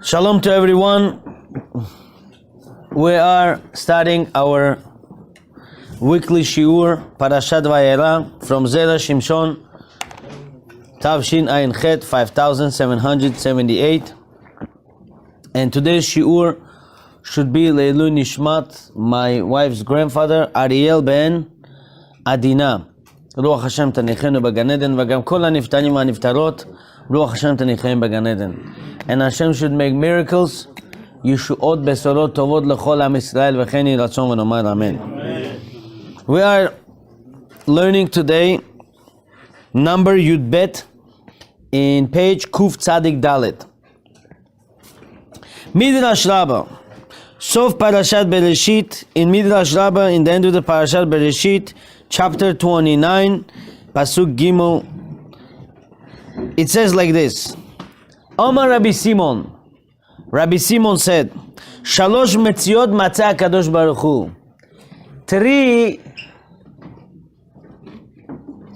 Shalom to everyone. We are starting our weekly shiur, Parashat Vayera, from Zera Shimshon, Tavshin Ayin Chet 5778. And today's shiur should be Elul Nishmat, my wife's grandfather, Ariel ben Adina. רוח השם תניחנו בגן עדן, וגם כל הנפטרים והנפטרות, רוח השם תניחם בגן עדן. And Hashem should make miracles, ישועות בשורות טובות לכל עם ישראל, וכן יהי רצון ונאמר אמן. We are learning today number Yud Bet in page Kuf Tzadik Dalet. Midrash Rabbah, Sof Parashat Bereshit, in Midrash Rabbah, in the end of the Parashat Bereshit, chapter 29, Pasuk Gimel, it says like this. Omar Rabbi Simon said, Shalosh Metziot Matzah HaKadosh Baruch Hu. 3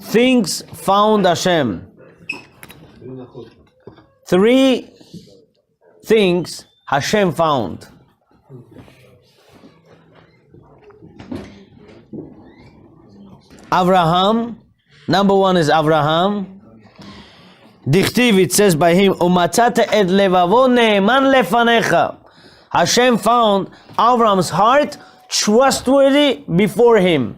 things found Hashem. 3 things Hashem found. Avraham, number 1 is Avraham. Dichtiv, it says by him, Umatzata et levavo ne'eman lefanecha. Hashem found Avraham's heart trustworthy before him.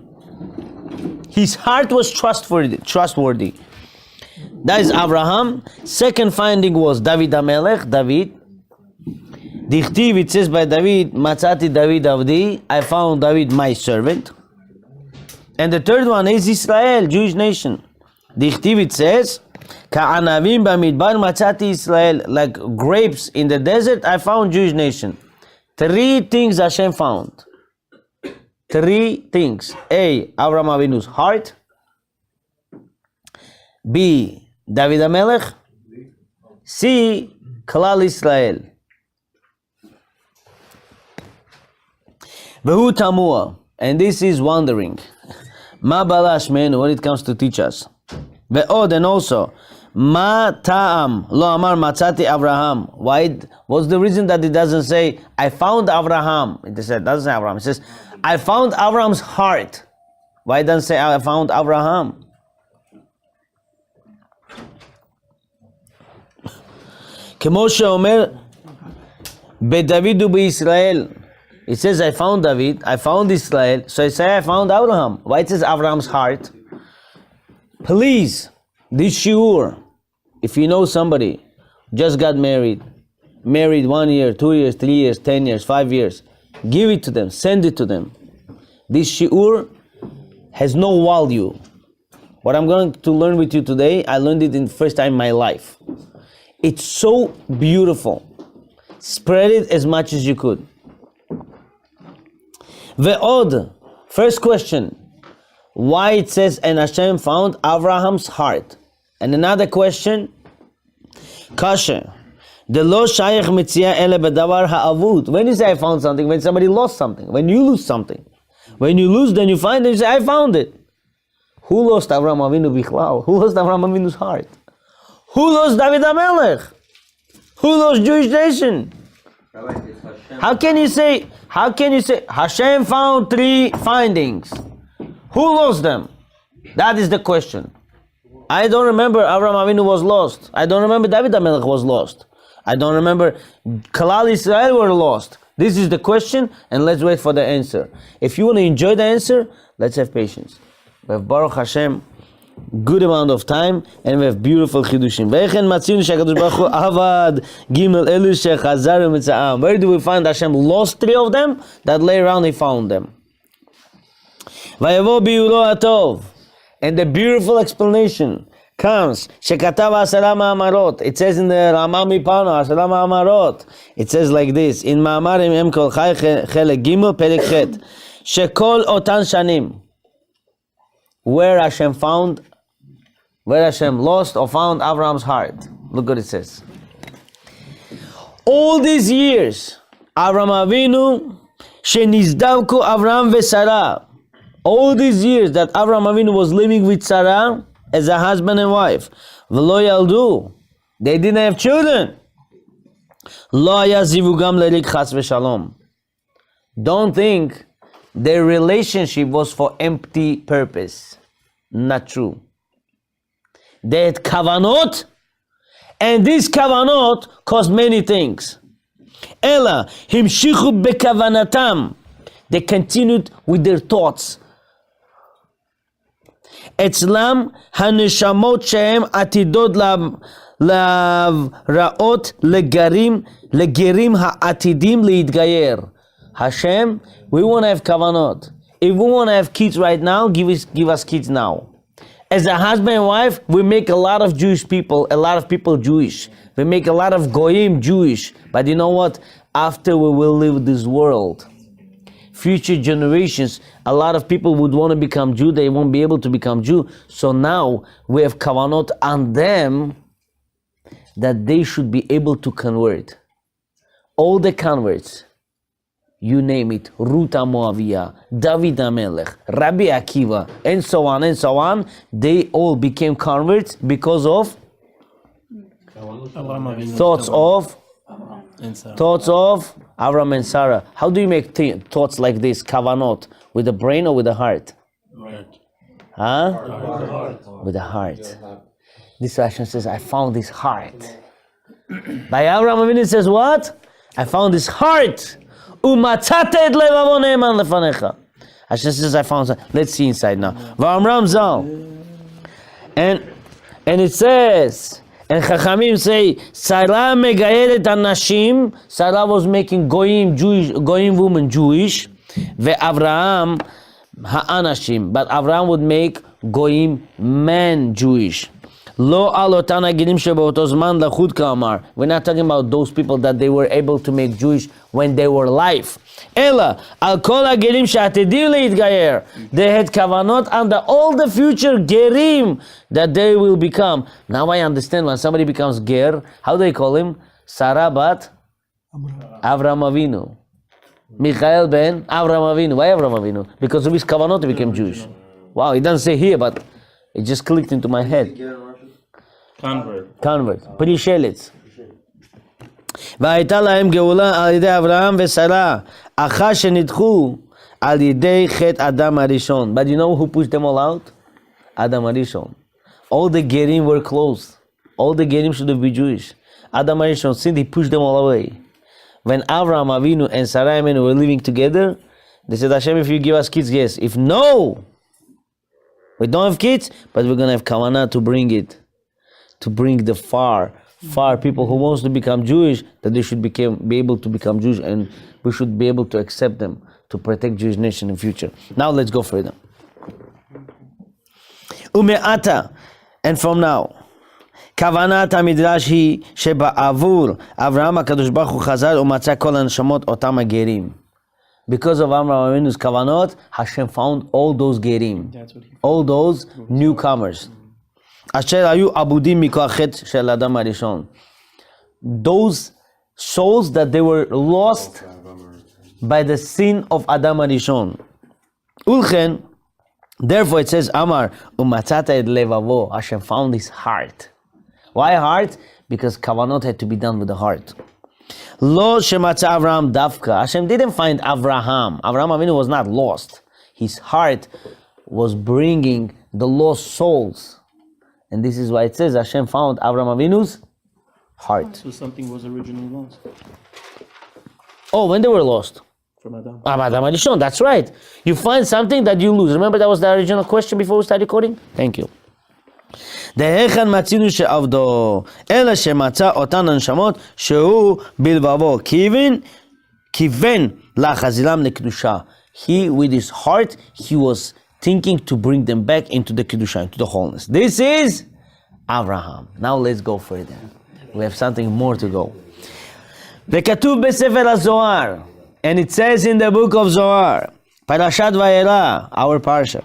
His heart was trustworthy. That is Avraham. Second finding was David HaMelech, David. Dichtiv, it says by David, Matzati David Avdi, I found David my servant. And the third one is Israel, Jewish nation. Dichtiv, it says, Ka'anavim b'midbar matzati Israel, like grapes in the desert, I found Jewish nation. 3 things Hashem found. 3 things. A, Avraham Avinu's heart. B, David HaMelech. C, Klal Israel. Behu tamua, and this is wondering. Ma balash menu, when it comes to teach us. Ve'od, and also, ma ta'am lo amar matzati Avraham. Why? What's the reason that it doesn't say, I found Avraham? It doesn't say Avraham. It says, I found Avraham's heart. Why it doesn't say, I found Avraham? כמו שאומר, בדוד ובישראל. It says, I found David, I found Israel, so I say I found Abraham. Why it says Abraham's heart? Please, this shiur, if you know somebody just got married 1 year, 2 years, 3 years, 10 years, 5 years, give it to them, send it to them. This shiur has no value. What I'm going to learn with you today, I learned it in the first time in my life. It's so beautiful. Spread it as much as you could. Ve'od, first question, why it says, and Hashem found Avraham's heart? And another question, kasha, the lo shayach mitzia ele bedavar ha'avut. When you say I found something, when somebody lost something, when you lose something. When you lose, then you find it, you say, I found it. Who lost Avraham Avinu bichlal? Who lost Avraham Avinu's heart? Who lost David HaMelech? Who lost Jewish nation? How can you say Hashem found 3 findings? Who lost them? That is the question. I don't remember Avraham Avinu was lost. I don't remember David HaMelech was lost. I don't remember Klal Israel were lost. This is the question, and let's wait for the answer. If you want to enjoy the answer, let's have patience. We have Baruch Hashem, good amount of time, and we have beautiful Chiddushim. Where do we find Hashem lost 3 of them? That later on he found them. And the beautiful explanation comes. It says in the Rama Mipano, Amarot. It says like this in Ma'amarim Em Kol Chai Chelek Gimel Perek Chet. Shekol Otan Shanim. Where Hashem lost or found Abraham's heart. Look what it says. All these years, Avraham Avinu, Shenizdavku Avraham veSarah. All these years that Avraham Avinu was living with Sarah as a husband and wife, V'lo yaldu, they didn't have children. לא היה זיווגם לריק חס ושלום. Don't think their relationship was for empty purpose. Not true. They had kavanot, and these kavanot caused many things. Ela himshichu bekavanatam. They continued with their thoughts. אצלם הנשמות שהם עתידות להבראות לגרים העתידים להתגייר. Hashem, we want to have kavanot. If we want to have kids right now, give us kids now. As a husband and wife, we make a lot of Jewish people, a lot of people Jewish. We make a lot of goyim Jewish. But you know what? After we will leave this world, future generations, a lot of people would want to become Jew. They won't be able to become Jew. So now we have kavanot on them that they should be able to convert. All the converts, you name it, Ruth HaMoaviyah, David HaMelech, Rabbi Akiva, and so on, they all became converts because of thoughts of Abraham and Sarah. How do you make thoughts like this, kavanot, with the brain or with the heart? Huh? With the heart. This Hashem says, I found this heart. By Abraham Avinu says what? I found this heart. Umatzate et levavo ne'eman lefanecha. Hashem says, I found something. Let's see inside now. V'amram zal. And it says, and Chachamim say, Sarah megayeret anashim. Sarah was making goyim women Jewish. Ve'Avraham ha'anashim. But Avraham would make goyim men Jewish. Lo alotan hagilim shebeoto zman lachud ka'amar. We're not talking about those people that they were able to make Jewish when they were alive. Ela al kol hagilim she'atidim leitgayer. They had kavanot under all the future gerim that they will become. Now I understand when somebody becomes ger, how do they call him? Sarah bat Avraham Avinu. Michael ben Avraham Avinu. Why Avraham Avinu? Because of his kavanot he became Jewish. Wow, it doesn't say here, but it just clicked into my head. Convert. פרישלץ. והייתה להם גאולה על ידי אברהם ושרה, אחר שנדחו על ידי חטא אדם הראשון. But you know who pushed them all out? Adam Arishon. All the gerim were closed. All the gerim should have been Jewish. Adam Arishon sinned, he pushed them all away. When Avraham Avinu and Sarah Avinu were living together, they said, Hashem, if you give us kids, yes. If no, we don't have kids, but we're going to have kavanah to bring it. To bring the far people who wants to become Jewish, that they should be able to become Jewish, and we should be able to accept them, to protect Jewish nation in the future. Now let's go further. Ume'ata, and from now, kavanat hamidrash hi sheba'avur Avraham HaKadosh Baruch Hu chazar u'matza kol hanashamot otam hagerim. Because of Avraham Avinu's kavanot, Hashem found all those gerim, all those newcomers. אשר היו עבודים מכוח חטא של אדם הראשון. Those souls that they were lost by the sin of Adam הראשון. ולכן, therefore it says, Amar, ומצאת את לבבו, Hashem found his heart. Why heart? Because kavanot had to be done with the heart. לא שמצא אברהם דווקא. Hashem didn't find Avraham. Avraham Avinu was not lost. His heart was bringing the lost souls. And this is why it says Hashem found Avraham Avinu's heart. So something was originally lost. Oh, when they were lost? From Adam. Adam Arishon, that's right. You find something that you lose. Remember that was the original question before we started recording? Thank you. דהיכן מצינו שעבדו, אלא שמצא אותן הנשמות שהוא בלבבו כיוון להחזירם לקדושה. He, with his heart, he was thinking to bring them back into the Kiddushim, into the holiness. This is Abraham. Now let's go further. We have something more to go. וכתוב בספר הזוהר, and it says in the book of Zohar, Parashat Vayera, our Parsha,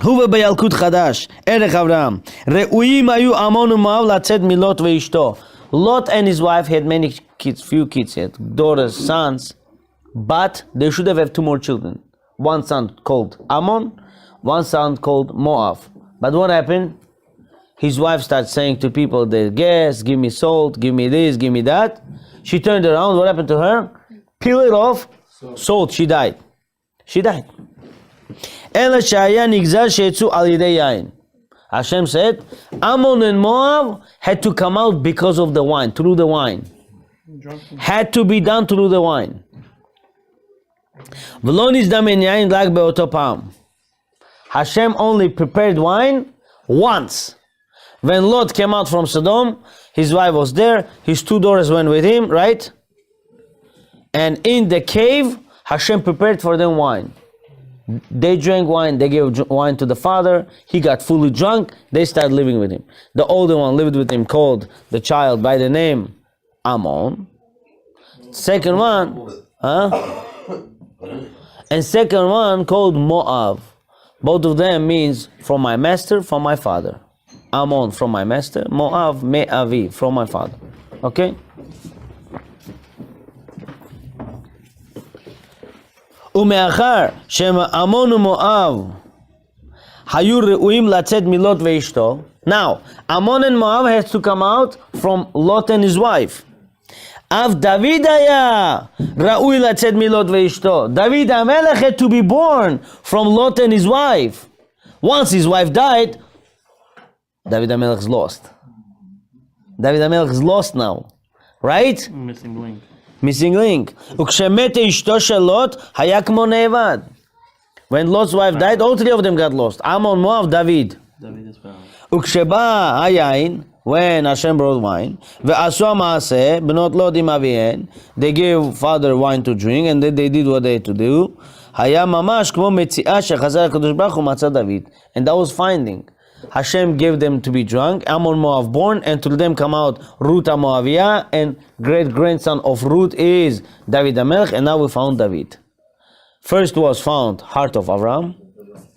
הוא בילקוט חדש, ערך אברהם, ראויים היו עמון ומואב לצאת מלוט ואשתו. Lot and his wife had many kids, few kids, he had daughters, sons, but they should have 2 more children. One son called Ammon, one son called Moab. But what happened? his wife starts saying to people, the gas, give me salt, give me this, give me that. She turned around, what happened to her? Peel it off, salt, she died. She died. Hashem said, Ammon and Moab had to come out because of the wine, through the wine. Had to be done through the wine. Hashem only prepared wine once. When Lot came out from Sodom, his wife was there, his two daughters went with him, right? And in the cave, Hashem prepared for them wine. They drank wine, they gave wine to the father, he got fully drunk, they started living with him. The older one lived with him, called the child by the name Ammon. Second one, and second one called Moab. Both of them means from my master, from my father. Ammon from my master, Moab me'avi, from my father. Okay? ומאחר שעמון ומואב היו ראויים לצאת מלוט ואשתו. Now, Ammon and Moab has to come out from Lot and his wife. אף דוד היה ראוי לצאת מלוט ואשתו. David HaMelech had to be born from Lot and his wife. Once his wife died, David HaMelech is lost. David HaMelech is lost now. Right? Missing link. Missing link. וכשמת אשתו של לוט היה כמו נאבד. When Lot's wife died, all three of them got lost. Ammon, Moab, David. David is found. וכשבא היין, when Hashem brought wine, ועשו המעשה, בנות לוט עם אביהן, they gave father wine to drink, and then they did what they had to do, היה ממש כמו מציאה שחזר הקדוש ברוך הוא מצא דוד. And that was finding. Hashem gave them to be drunk, Ammon, Moab born, and to them come out Ruth Moaviyah, and great grandson of Ruth is David HaMelech, and now we found David. First was found heart of Avraham,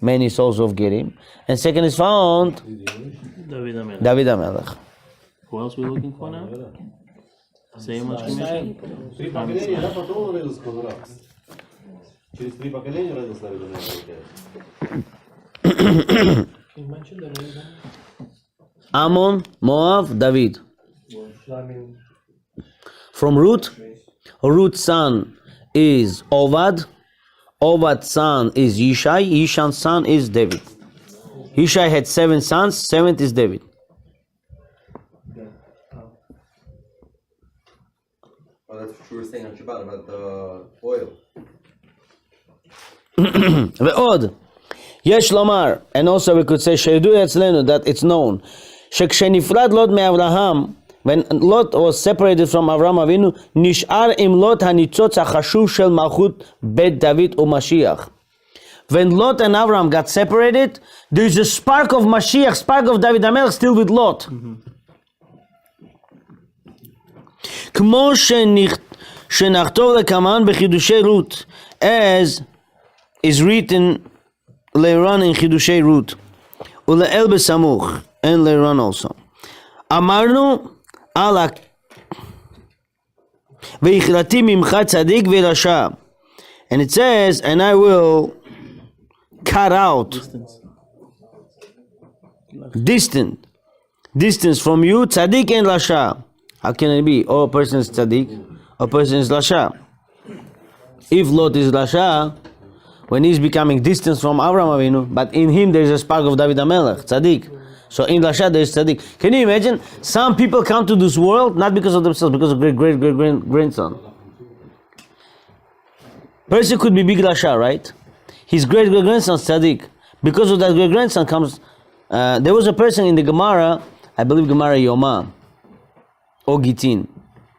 many souls of Gerim, and second is found David HaMelech. David HaMelech. Who else are we looking for now? Same much commission? Три поколения, да, потом он родился сколько раз? Через три поколения родился Давид HaMelech. Ammon, Moab, David. From Ruth, Ruth's son is Ovad, Ovad's son is Yishai, Yishai's son is David. Yishai had 7 sons, 7th is David. Oh, that's what you were saying on Shabbat about the oil. ועוד, יש לומר, and also we could say שידוע אצלנו, that it's known, שכשנפרד לוט מאברהם, when Lot was separated from Avraham Avinu, נשאר עם לוט הניצוץ החשוב של מלכות בית דוד ומשיח. When Lot and Avraham got separated, there is a spark of Mashiach, spark of David HaMelech still with Lot. כמו שנכתוב לקמן בחידושי רות, as is written later in חידושי רות, ולאל בסמוך, and later on also. אמרנו על והכרתי ממך צדיק ורשע. And it says, and I will cut out distance from you, tzaddik and lasha. How can it be? Oh, a person is tzaddik, a person is lasha. If Lot is lasha, when he's becoming distant from Avraham Avinu, but in him there is a spark of David HaMelech, tzaddik. So in lasha there is tzaddik. Can you imagine? Some people come to this world not because of themselves, because of great grandson. Person could be big lasha, right? His great grandson tzaddik. Because of that great grandson comes. There was a person in the Gemara, I believe Gemara Yoma or Gitin.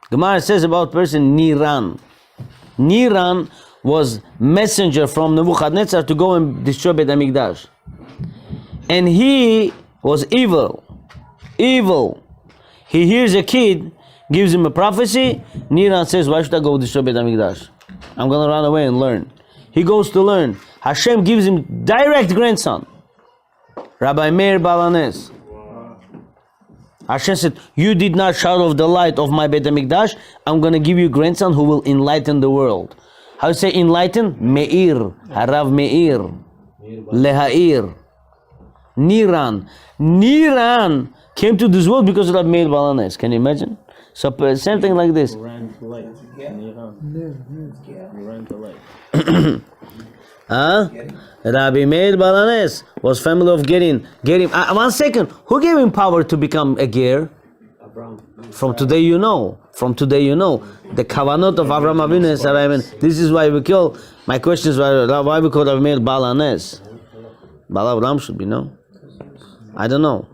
Gemara says about person Niran. Niran was messenger from Nebuchadnezzar to go and destroy Beit HaMikdash. And he was evil. He hears a kid, gives him a prophecy. Niran says, why should I go destroy Beit HaMikdash? I'm going to run away and learn. He goes to learn. Hashem gives him direct grandson. Rabbi Meir Balanes. Hashem said, you did not shut off the light of my Beit HaMikdash. I'm going to give you a grandson who will enlighten the world. How you say enlighten? Meir. Harav Meir. Lehair. Niran. Niran came to this world because of Rabbi Meir Balanes. Can you imagine? So something like this. Ran to light. Ran to light. Huh? Rabbi Meir Balanes was family of Gerim. Gerim. 1 second. Who gave him power to become a Ger? From today you know. From today you know. The kavanot of Avraham Avinu and Sarah. This is why we call. My question is why we call Rabbi Meir Balanes. Bala Avraham should be no. I don't know.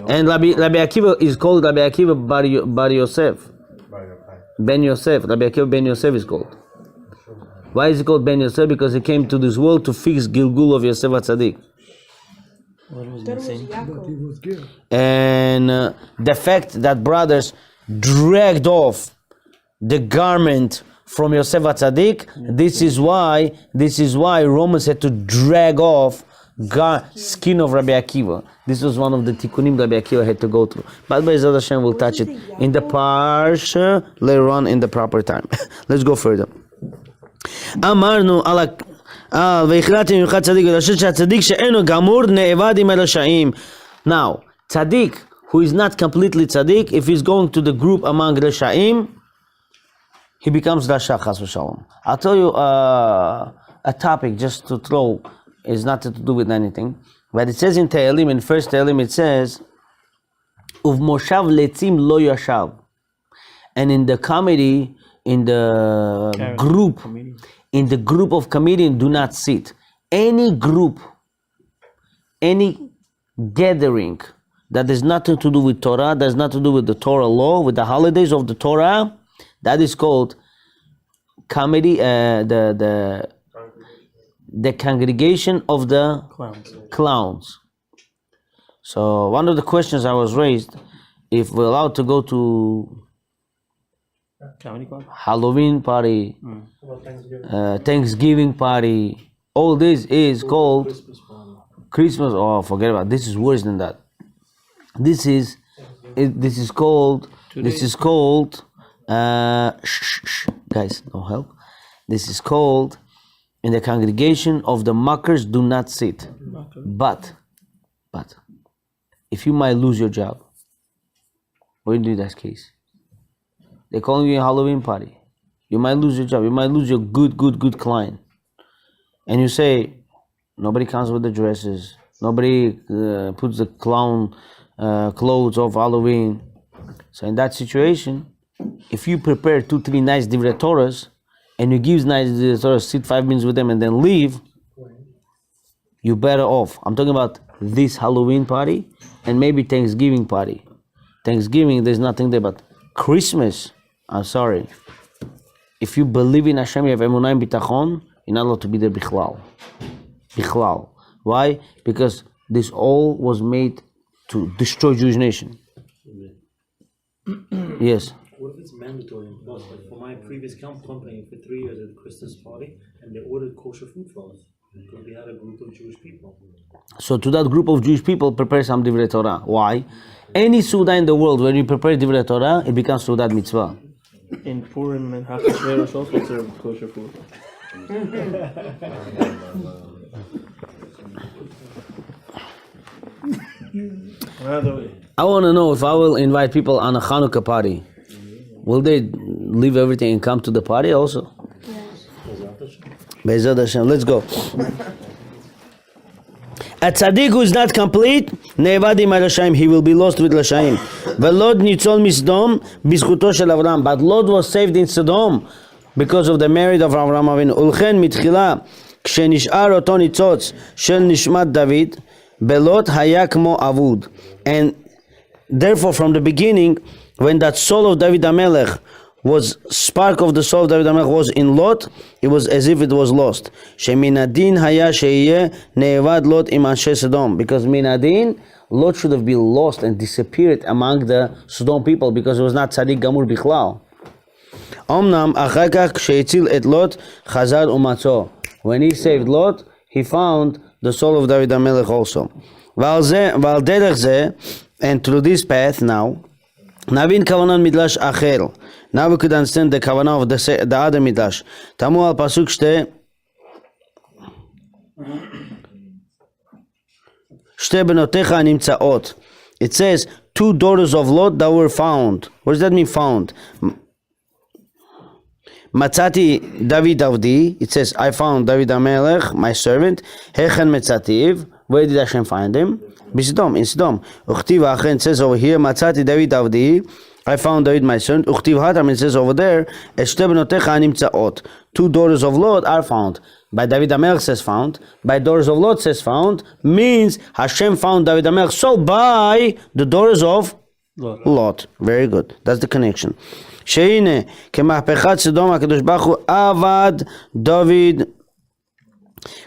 And Rabbi Akiva is called Rabbi Akiva Bar Yosef. Ben Yosef. Rabbi Akiva Ben Yosef is called. Why is he called Ben Yosef? Because he came to this world to fix Gilgul of Yosef HaTzadik. What was missing? And the fact that brothers dragged off the garment from Yosef HaTzadik, this is why Romans had to drag off skin of Rabbi Akiva. This was one of the tikkunim Rabbi Akiva had to go through. But Be'ezrat Hashem will touch it in the parsha later on in the proper time. Let's go further. אמרנו על והכרעתם ממך צדיק ולשת שהצדיק שאינו גמור נאבד עם הרשעים. Now, tzaddik who is not completely tzaddik, if he's going to the group among Rasha'im, he becomes Rasha, chas v'shalom. I'll tell you a topic just to throw, is nothing to do with anything, but it says in Tehillim, in first Tehillim it says, Uvmoshav letzim lo yashav. And in the comedy, in the group of comedians, do not sit. Any group, any gathering that has nothing to do with Torah, that has nothing to do with the Torah law, with the holidays of the Torah, that is called comedy, the congregation of the clowns. So one of the questions I was raised, if we're allowed to go to Halloween party, Thanksgiving party, all this is called Christmas. Oh, forget about it. This is worse than that. This is called guys, no help. This is called, in the congregation of the mockers do not sit. But if you might lose your job, what do you do in that case? They're calling you a Halloween party. You might lose your job. You might lose your good client. And you say, nobody comes with the dresses. Nobody puts the clown clothes of Halloween. So in that situation, if you prepare 2-3 nice divrei Torahs, and you give nice divrei Torahs, sit 5 minutes with them and then leave, you're better off. I'm talking about this Halloween party and maybe Thanksgiving party. Thanksgiving, there's nothing there, but Christmas, I'm sorry. If you believe in HaShem, you have emunah and bitachon, you're not allowed to be there bichlal. Bichlal. Why? Because this all was made to destroy Jewish nation. Yes. What if it's mandatory in plus? Like for my previous company, for 3 years at the Christmas party, and they ordered kosher food for us because we had a group of Jewish people. So to that group of Jewish people, prepare some divrei Torah. Why? Any Suda in the world, when you prepare divrei Torah, it becomes Sudat mitzvah. In Purim and HaShem also serve kosher food. I want to know if I will invite people on a Hanukkah party. Will they leave everything and come to the party also? Yes. Be'ezrat Hashem. Let's go. A tzaddik who is not complete, ne'evad im harashaim, he will be lost with Rashaim. V'lod nitzol misdom bizchuto shel Avram. But Lot was saved in Sodom because of the merit of Avraham Avinu. Ulchen mitchila, כשנשאר אותו ניצוץ של נשמת דוד, בלוט היה כמו אבוד. And therefore from the beginning, when that soul of David HaMelech was, spark of the soul of David HaMelech was in Lot, it was as if it was lost. שמן הדין היה שיהיה נאבד לוט עם אנשי סדום. Because מן הדין, Lot should have been lost and disappeared among the Sodom people because it was not tzaddik גמור בכלל. אמנם אחר כך כשהציל את לוט חזר ומצאו. When he saved Lot, he found the soul of David HaMelech also. ועל דרך זה, and through this path now, נבין כוונת מדרש אחר. Now we could understand the kavanah of the other midrash. תמו על פסוק שתי בנותיך נמצאות. It says, 2 daughters of Lot that were found. What does that mean, found? מצאתי דוד עבדי. It says, I found David HaMelech, my servant. היכן מצאתיו? Where did Hashem find him? בסדום, in סדום. וכתיב האחרן, it says over here, מצאתי דוד עבדי. I found David my son. וכתיב התם, it says over there, את שתי בנותיך הנמצאות. 2 daughters of Lot are found. By David HaMelech says found. By daughters of Lot says found. Means Hashem found David HaMelech. So by the daughters of Lot. Very good. That's the connection. שהנה, כמהפכת סדום, הקדוש ברוך הוא עבד דוד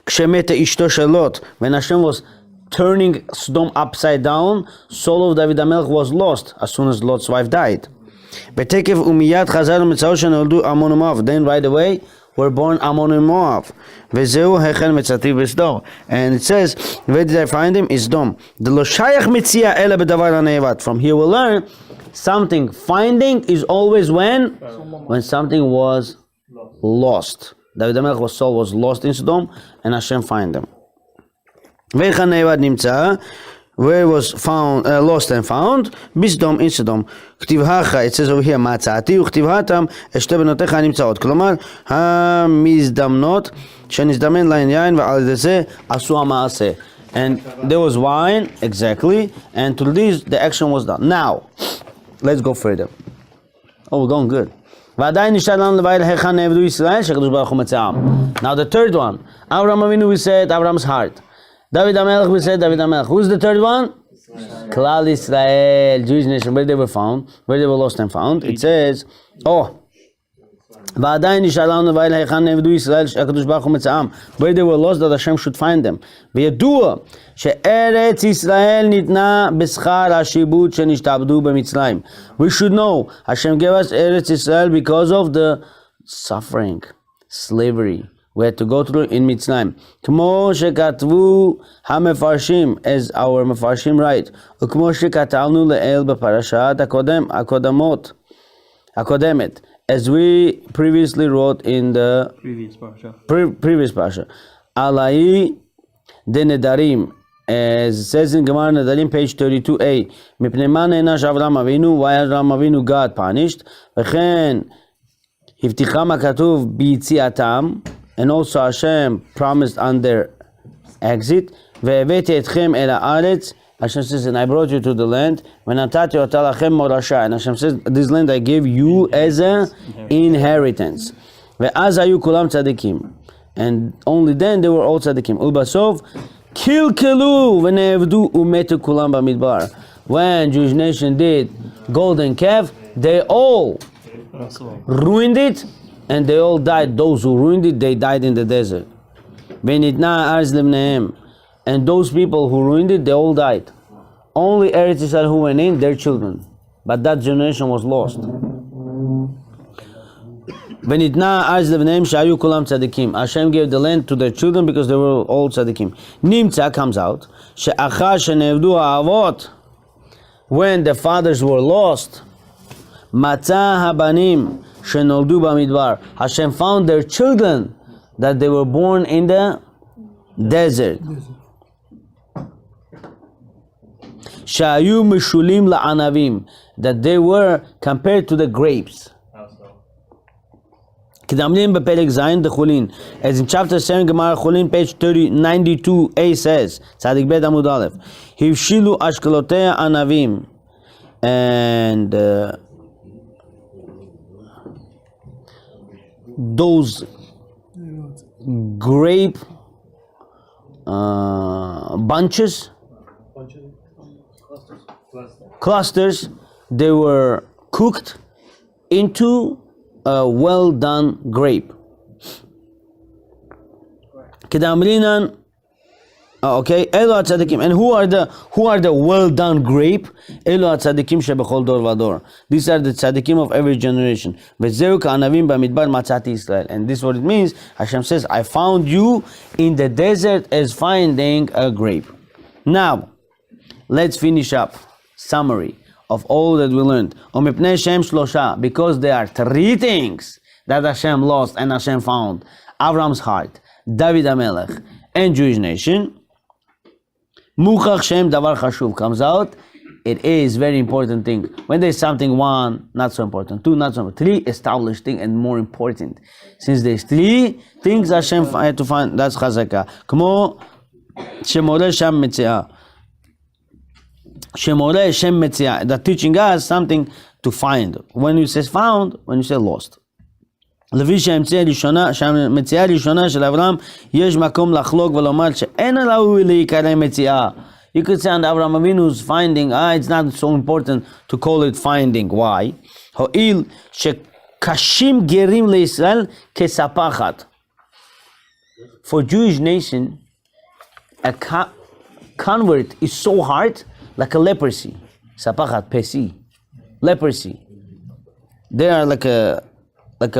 כשמתה אשתו של לוט. When Hashem was turning Sodom upside down, soul of David HaMelech was lost as soon as Lot's wife died. ותקף ומיד חזר למצאו שנולדו עמון ומואב. Then right away were born Ammon and Moab. וזהו החל מצאתי בסדום. And it says, where did I find him? is Sodom. דלא שייך מציאה אלא בדבר הנאבד. From here we'll learn something finding is always when something was lost. David HaMelech's soul was lost in Sodom and Hashem find them. והיכן נאבד נמצא, where was found, lost and found, בסדום, in סדום. כתיב הכה, it says over here, מצאתי, וכתיב התם, את שתי בנותיך הנמצאות. כלומר, המזדמנות, שנזדמן להן יין, ועל ידי זה עשו המעשה. And there was wine, exactly, and to this, the action was done. Now, let's go further. Oh, we're going good. ועדיין נשאר לנו לבעל היכן נעבדו ישראל, שהקדוש ברוך הוא מצאם. Now the third one, Abraham Avinu, we said Abraham's heart. David HaMelech, we said David HaMelech. Who's the third one? Klal Israel, Jewish nation, where they were found, where they were lost and found. It says, ועדיין נשאר לנו לבעל היכן נעבדו ישראל, שהקדוש ברוך הוא מצאם. Where they were lost, that Hashem should find them. וידוע שארץ ישראל ניתנה בשכר השיבוט שנשתעבדו במצרים. We should know, Hashem gave us Eretz Israel because of the suffering, slavery we had to go through in Mitzrayim. כמו שכתבו המפרשים, as our מפרשים write, וכמו שכתבנו לאל בפרשת הקודמת, as we previously wrote in the previous Parsha. Alai de Nedarim, as it says in Gemara Nedarim, page 32a, מפני מה נענש אברהם אבינו? Why אברהם אבינו got punished? וכן הבטיחם הכתוב ביציאתם, and also Hashem promised on their exit, והבאתי אתכם אל הארץ, Hashem says, and I brought you to the land, ונתתי אותה לכם מורשה, and Hashem says, this land I gave you as an inheritance. ואז היו כולם צדיקים, and only then they were all צדיקים. ובסוף, קלקלו ונעבדו ומתו כולם במדבר. When Jewish nation did golden calf, they all ruined it, and they all died. Those who ruined it, they died in the desert. ונתנה הארץ לבניהם. And those people who ruined it, they all died. Only Eretz Yisrael who went in, their children. But that generation was lost. ונתנה הארץ לבניהם שהיו כולם צדיקים. Hashem gave the land to their children because they were all צדיקים. נמצא, comes out, שאחר שנעבדו האבות, when the fathers were lost, מצא הבנים שנולדו במדבר. Hashem found their children that they were born in the desert. שהיו משולים לענבים, that they were compared to the grapes. כדאמרים בפרק ז' דחולין, as in chapter 7 גמרא חולין, page 92a says, צדיק ב' עמוד א', הבשילו אשכלותיה ענבים, and those grape bunches, clusters, they were cooked into a well done grape. כדאמרינן, okay, אלו הצדיקים. And who are the well done grape? אלו הצדיקים שבכל דור ודור. These are the tzadikim of every generation. וזהו כענבים במדבר מצאתי ישראל. And this is what it means. Hashem says, I found you in the desert as finding a grape. Now, let's finish up. Summary of all that we learned. ומפני שהם שלושה, because there are 3 things that Hashem lost and Hashem found. Abraham's heart, David HaMelech, and Jewish nation. מוכח שהם דבר חשוב. Comes out, it is very important thing. When there's something, one, not so important, two, not so important, three, established thing and more important. Since there's three things Hashem had to find, that's חזקה. כמו שמורה שם מציאה. שמורה שם מציאה. That teaching us something to find. When you say found, when you say lost. לפי שהמציאה הראשונה של אברהם, יש מקום לחלוק ולומר שאין ראוי להיקרא מציאה. You could say on Avraham Avinu's finding, it's not so important to call it finding. Why? הואיל שקשים גרים לישראל כספחת. For Jewish nation, a convert is so hard, like a leprosy. ספחת, פסי. Leprosy. They are like a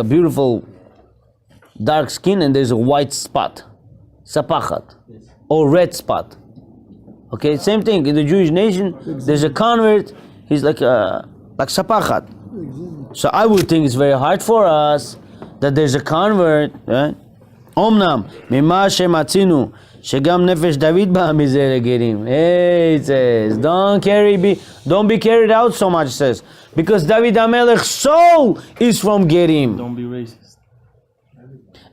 beautiful dark skin and there's a white spot. Sapachat. Or red spot. Okay, same thing. In the Jewish nation, there's a convert, he's like sapachat. So I would think it's very hard for us that there's a convert, right? Omnam, mima shematzinu, shegam nefesh David ba mizere gerim. Hey, it says, don't be carried out so much, it says. Because David HaMelech's soul is from Gerim. Don't be racist.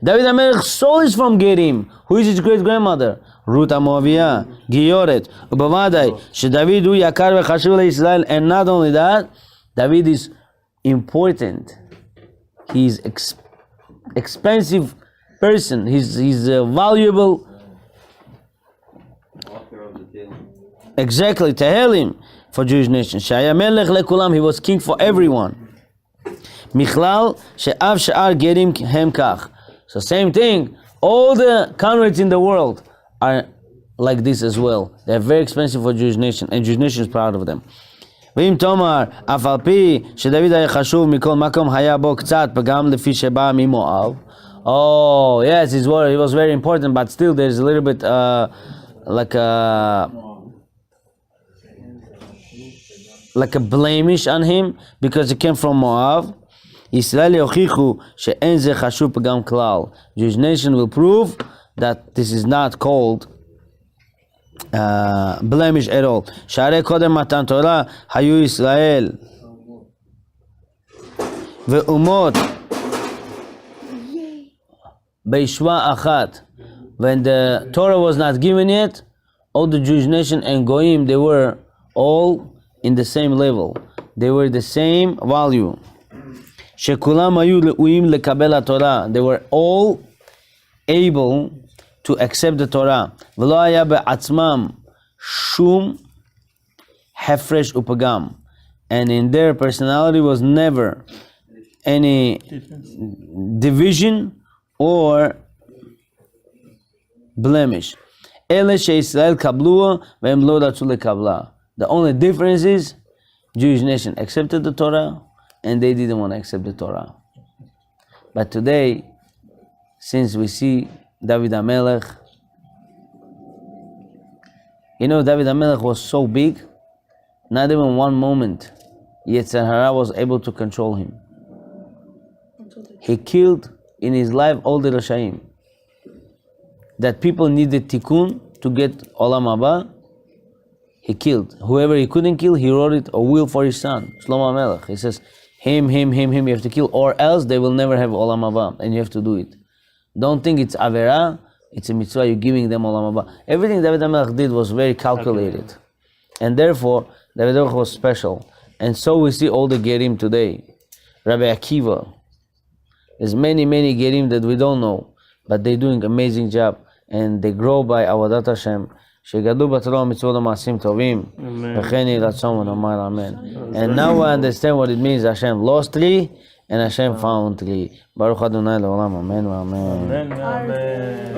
David HaMelech's soul is from Gerim. Who is his great-grandmother? Ruth HaMoaviyah, Giyoret. Ubavadai, David hu yakar v'chashuv le'Yisrael. And not only that, David is important. He's expensive person. He's valuable. Exactly, Tehelim. For Jewish nation. Shaya melech lekulam, he was king for everyone. Michlal she'av she'ar gerim hem kach. So same thing, all the converts in the world are like this as well. They're very expensive for Jewish nation, and Jewish nation is proud of them. ואם תאמר, אף על פי שדוד היה חשוב מכל מקום היה בו קצת פגם לפי שבא ממואב. Oh, yes, he was very important, but still there's a little bit like a blemish on him because he came from Moab. Israel yochichu she'en ze chashuv pagam klal. Jewish nation will prove that this is not called blemish at all. Sha'arei kodem matan Torah hayu Israel ve'umot beishwa achat. When the Torah was not given yet, all the Jewish nation and goyim, they were all in the same level. They were the same value. Shekulam hayu le'uim lekabel Torah. They were all able to accept the Torah. V'lo haya be'atzmam shum hefresh upagam. And in their personality was never any division or blemish. Ele she'Yisrael kablua ve'em lo ratzu lekabla. The only difference is Jewish nation accepted the Torah and they didn't want to accept the Torah. But today, since we see David HaMelech, David HaMelech was so big, not even one moment Yetzer Hara was able to control him. He killed in his life all the Rashaim. That people needed tikkun to get Olam Haba, he killed. Whoever he couldn't kill, he wrote it a will for his son, Shlomo HaMelech. He says, him, you have to kill, or else they will never have Olam Haba, and you have to do it. Don't think it's Avera, it's a mitzvah, you're giving them Olam Haba. Everything David HaMelech did was very calculated. And therefore, David HaMelech was special. And so we see all the Gerim today. Rabbi Akiva. There's many Gerim that we don't know, but they're doing amazing job. And they grow by Avodat HaShem. שגדלו בתורה ומצוות ומעשים טובים, וכן יהי רצון ונאמר אמן. And now I understand what it means, Hashem lost three, and Hashem found three. ברוך ה' לעולם, אמן ואמן. Amen.